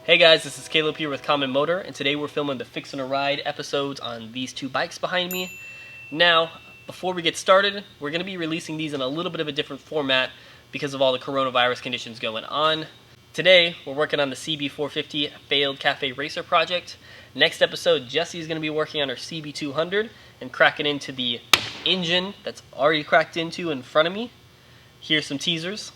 Hey guys, this is Caleb here with Common Motor, and today we're filming the Fixin' a Ride episodes on these two bikes behind me. Now, before we get started, we're going to be releasing these in a little bit of a different format because of all the coronavirus conditions going on. Today, we're working on the CB450 Failed Cafe Racer project. Next episode, Jessi is going to be working on her CB200 and cracking into the engine that's already cracked into in front of me. Here's some teasers.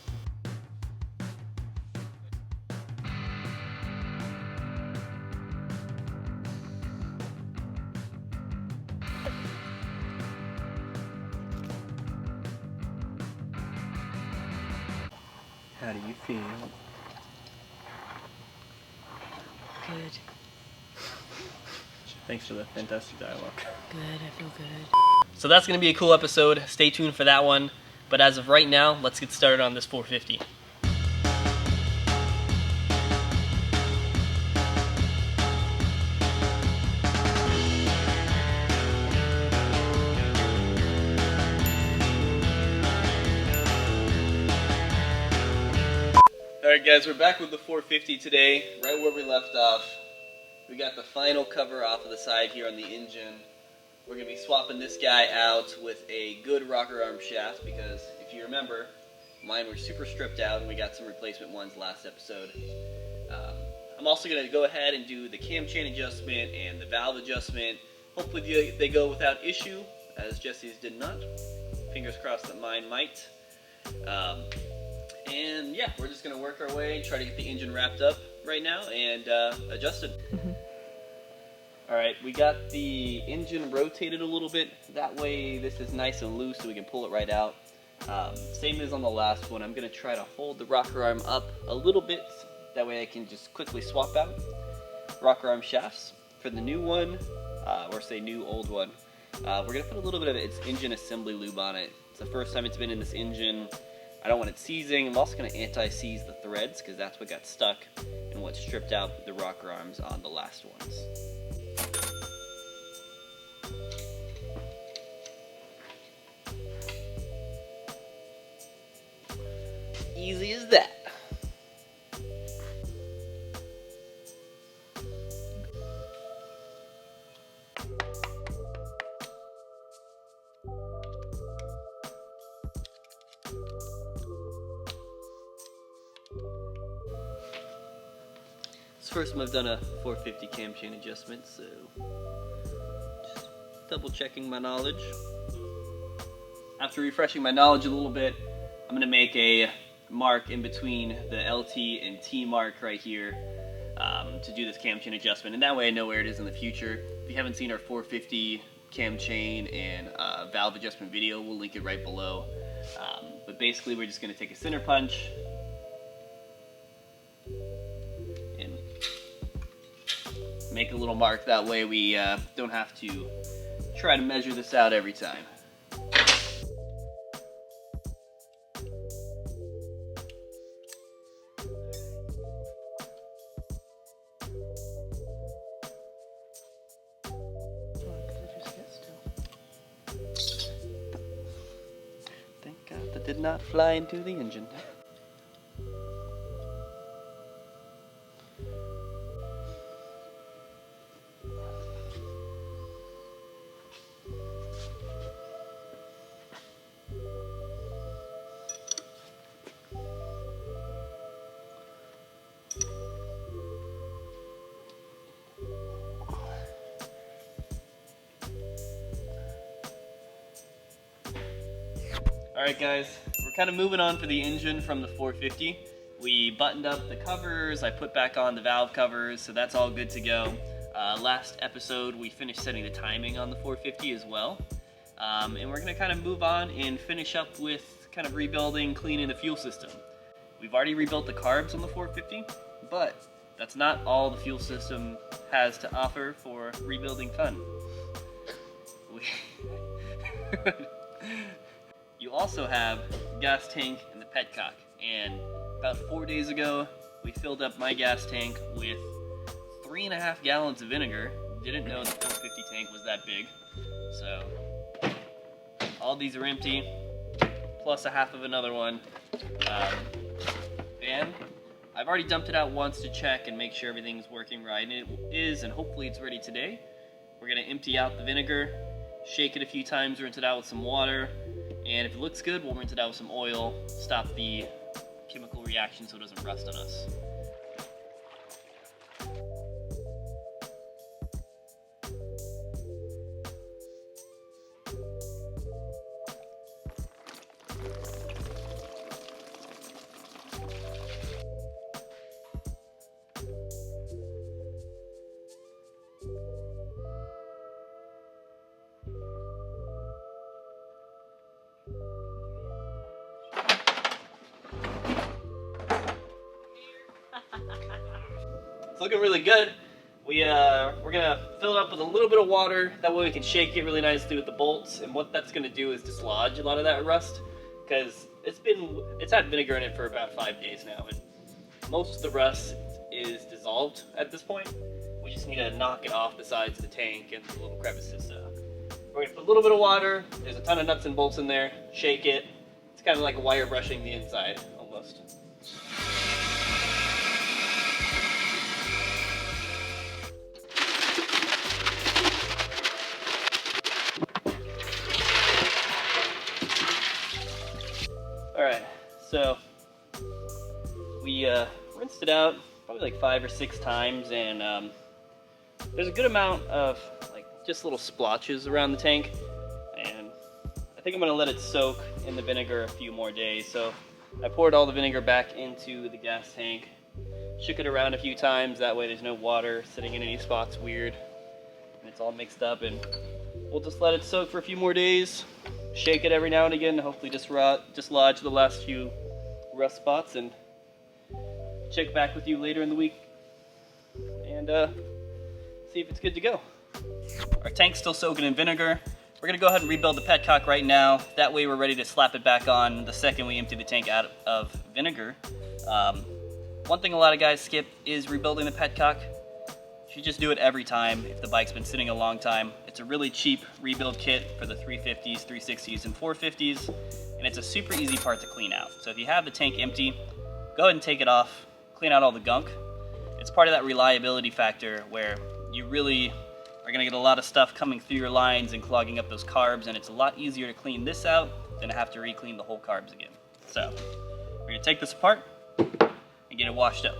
How do you feel? Good. Thanks for the fantastic dialogue. Good, I feel good. So that's going to be a cool episode. Stay tuned for that one. But as of right now, let's get started on this 450. Alright guys, we're back with the 450 today, right where we left off. We got the final cover off of the side here on the engine. We're going to be swapping this guy out with a good rocker arm shaft because, if you remember, mine were super stripped out and we got some replacement ones last episode. I'm also going to go ahead and do the cam chain adjustment and the valve adjustment. Hopefully they go without issue, as Jessi's did not. Fingers crossed that mine might. And yeah, we're just going to work our way, try to get the engine wrapped up right now and adjusted. Alright, we got the engine rotated a little bit. That way this is nice and loose so we can pull it right out. Same as on the last one, I'm going to try to hold the rocker arm up a little bit. That way I can just quickly swap out rocker arm shafts. For the new one, or say new old one, we're going to put a little bit of its engine assembly lube on it. It's the first time it's been in this engine. I don't want it seizing. I'm also going to anti-seize the threads because that's what got stuck and what stripped out the rocker arms on the last ones. Easy as that. It's the first time I've done a 450 cam chain adjustment, so just double checking my knowledge. After refreshing my knowledge a little bit, I'm going to make a mark in between the LT and T mark right here to do this cam chain adjustment, and that way I know where it is in the future. If you haven't seen our 450 cam chain and valve adjustment video, we'll link it right below. But basically we're just going to take a center punch and make a little mark. That way we don't have to try to measure this out every time. Thank God that did not fly into the engine. Alright guys, we're kind of moving on for the engine from the 450. We buttoned up the covers, I put back on the valve covers, so that's all good to go. Last episode we finished setting the timing on the 450 as well. And we're going to kind of move on and finish up with kind of rebuilding, cleaning the fuel system. We've already rebuilt the carbs on the 450, but that's not all the fuel system has to offer for rebuilding fun. You also have gas tank and the Petcock, and about 4 days ago we filled up my gas tank with 3.5 gallons of vinegar. Didn't know the 450 tank was that big, so all these are empty, plus a half of another one. And I've already dumped it out once to check and make sure everything's working right, and it is, and hopefully it's ready today. We're gonna empty out the vinegar, shake it a few times, rinse it out with some water, and if it looks good, we'll rinse it out with some oil, stop the chemical reaction so it doesn't rust on us. It's looking really good. We're gonna fill it up with a little bit of water. That way we can shake it really nicely with the bolts. And what that's gonna do is dislodge a lot of that rust, because it's had vinegar in it for about 5 days now, and most of the rust is dissolved at this point. We just need to knock it off the sides of the tank and the little crevices. We're gonna put a little bit of water. There's a ton of nuts and bolts in there. Shake it. It's kind of like wire brushing the inside almost. Alright, so we rinsed it out probably like 5 or 6 times, and there's a good amount of like just little splotches around the tank, and I think I'm going to let it soak in the vinegar a few more days. So I poured all the vinegar back into the gas tank, shook it around a few times, that way there's no water sitting in any spots weird, and it's all mixed up, and we'll just let it soak for a few more days. Shake it every now and again to hopefully dislodge the last few rust spots, and check back with you later in the week and see if it's good to go. Our tank's still soaking in vinegar. We're gonna go ahead and rebuild the Petcock right now. That way we're ready to slap it back on the second we empty the tank out of vinegar. One thing a lot of guys skip is rebuilding the Petcock. You just do it every time if the bike's been sitting a long time. It's a really cheap rebuild kit for the 350s, 360s, and 450s, and it's a super easy part to clean out. So if you have the tank empty, go ahead and take it off, clean out all the gunk. It's part of that reliability factor where you really are gonna get a lot of stuff coming through your lines and clogging up those carbs, and it's a lot easier to clean this out than to have to re-clean the whole carbs again. So we're gonna take this apart and get it washed up.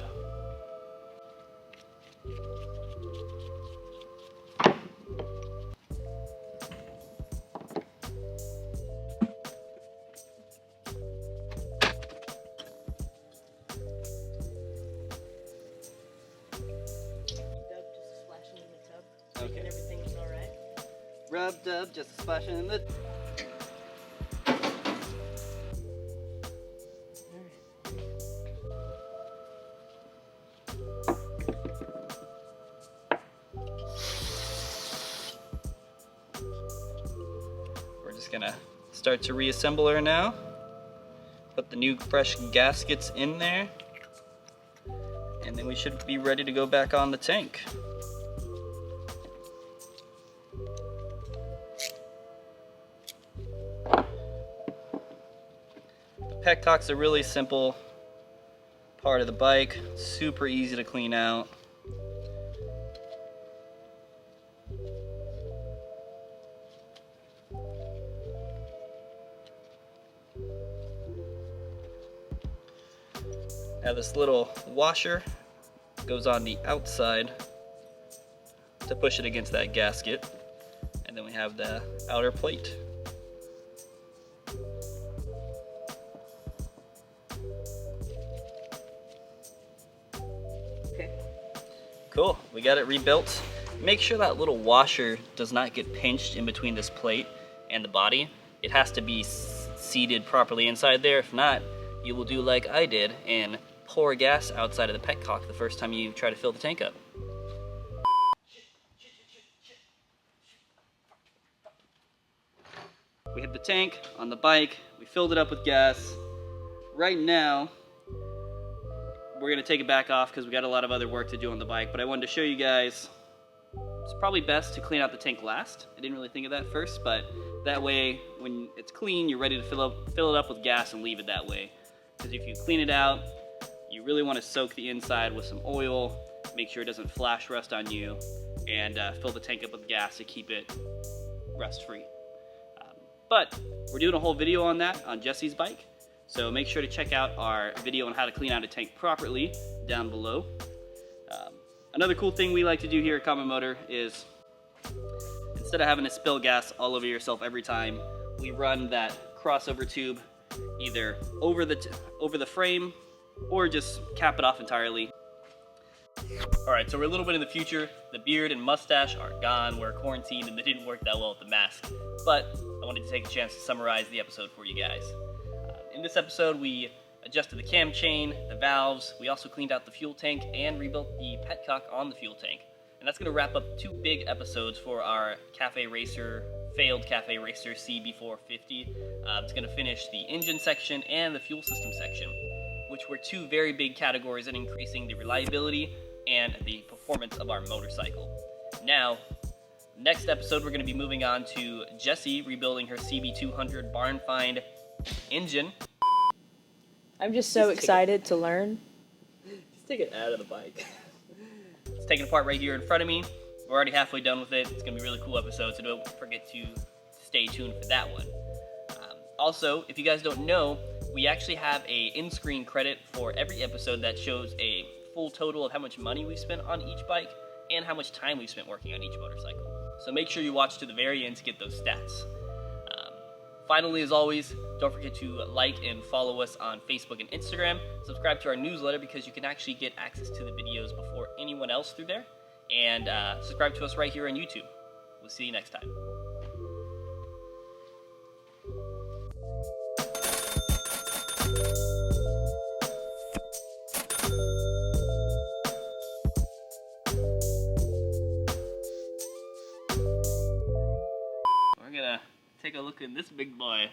Okay. Everything is alright. Rubbed up, just splashing in the... We're just gonna start to reassemble her now. Put the new fresh gaskets in there, and then we should be ready to go back on the tank. Petcock's a really simple part of the bike, super easy to clean out. Now this little washer goes on the outside to push it against that gasket, and then we have the outer plate. Cool, we got it rebuilt. Make sure that little washer does not get pinched in between this plate and the body. It has to be seated properly inside there. If not, you will do like I did and pour gas outside of the Petcock the first time you try to fill the tank up. We hit the tank on the bike, we filled it up with gas. Right now, we're gonna take it back off because we got a lot of other work to do on the bike, but I wanted to show you guys, it's probably best to clean out the tank last. I didn't really think of that first, but that way, when it's clean, you're ready to fill it up with gas and leave it that way. Because if you clean it out, you really want to soak the inside with some oil, make sure it doesn't flash rust on you, and fill the tank up with gas to keep it rust-free. But we're doing a whole video on that on Jessi's bike, so make sure to check out our video on how to clean out a tank properly down below. Another cool thing we like to do here at Common Motor is, instead of having to spill gas all over yourself every time, we run that crossover tube either over the frame or just cap it off entirely. Alright, so we're a little bit in the future. The beard and mustache are gone. We're quarantined and they didn't work that well with the mask. But I wanted to take a chance to summarize the episode for you guys. In this episode, we adjusted the cam chain, the valves, we also cleaned out the fuel tank and rebuilt the Petcock on the fuel tank. And that's going to wrap up 2 big episodes for our failed Cafe Racer CB450. It's going to finish the engine section and the fuel system section, which were 2 very big categories in increasing the reliability and the performance of our motorcycle. Now, next episode we're going to be moving on to Jessi rebuilding her CB200 barn find engine. I'm just so excited to learn. Just take it out of the bike. It's taken apart right here in front of me. We're already halfway done with it. It's going to be a really cool episode, so don't forget to stay tuned for that one. Also, if you guys don't know, we actually have a in-screen credit for every episode that shows a full total of how much money we spent on each bike and how much time we spent working on each motorcycle. So make sure you watch to the very end to get those stats. Finally, as always, don't forget to like and follow us on Facebook and Instagram. Subscribe to our newsletter because you can actually get access to the videos before anyone else through there. And subscribe to us right here on YouTube. We'll see you next time. We're gonna take a look at this big boy.